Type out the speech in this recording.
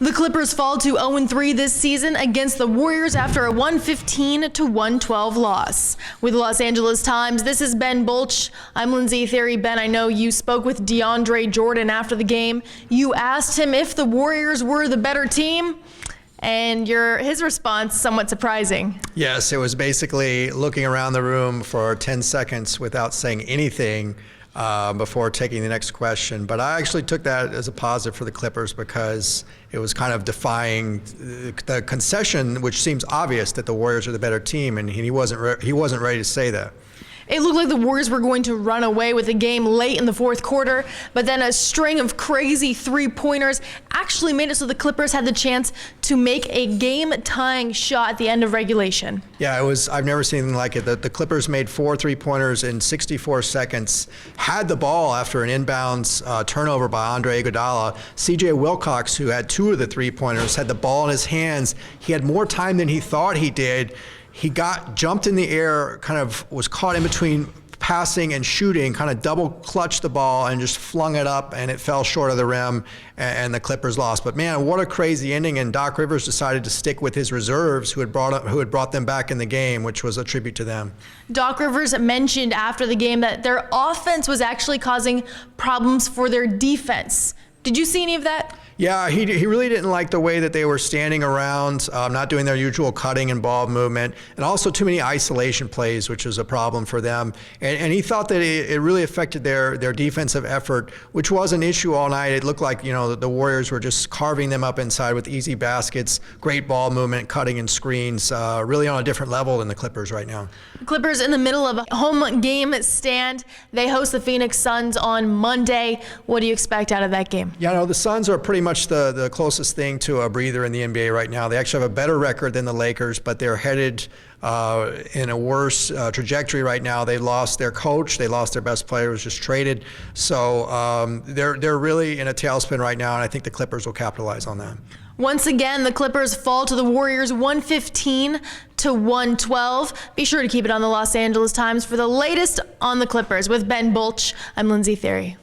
The Clippers fall to 0-3 this season against the Warriors after a 115-112 loss. With the Los Angeles Times, this is Ben Bolch. I'm Lindsay Theory. Ben, I know you spoke with DeAndre Jordan after the game. You asked him if the Warriors were the better team, and his response somewhat surprising. Yes, it was basically looking around the room for 10 seconds without saying anything before taking the next question. But I actually took that as a positive for the Clippers because it was kind of defying the concession, which seems obvious that the Warriors are the better team, and he wasn't ready to say that. It looked like the Warriors were going to run away with the game late in the fourth quarter, but then a string of crazy three-pointers actually made it so the Clippers had the chance to make a game-tying shot at the end of regulation. Yeah, I've never seen anything like it. The Clippers made 4 three-pointers in 64 seconds, had the ball after an inbounds turnover by Andre Iguodala. C.J. Wilcox, who had 2 of the three-pointers, had the ball in his hands. He had more time than he thought he did. He jumped in the air, kind of was caught in between passing and shooting, kind of double clutched the ball and just flung it up, and it fell short of the rim, and the Clippers lost. But man, what a crazy ending! And Doc Rivers decided to stick with his reserves, who had brought them back in the game, which was a tribute to them. Doc Rivers mentioned after the game that their offense was actually causing problems for their defense. Did you see any of that? Yeah, he really didn't like the way that they were standing around, not doing their usual cutting and ball movement, and also too many isolation plays, which was a problem for them. And he thought that it really affected their defensive effort, which was an issue all night. It looked like, the Warriors were just carving them up inside with easy baskets, great ball movement, cutting and screens, really on a different level than the Clippers right now. Clippers in the middle of a home game stand. They host the Phoenix Suns on Monday. What do you expect out of that game? Yeah, the Suns are pretty much the closest thing to a breather in the NBA right now. They actually have a better record than the Lakers, but they're headed in a worse trajectory right now. They lost their coach. They lost their best player, who was just traded. So they're really in a tailspin right now, and I think the Clippers will capitalize on that. Once again, the Clippers fall to the Warriors 115-112. Be sure to keep it on the Los Angeles Times for the latest on the Clippers. With Ben Bolch, I'm Lindsay Theory.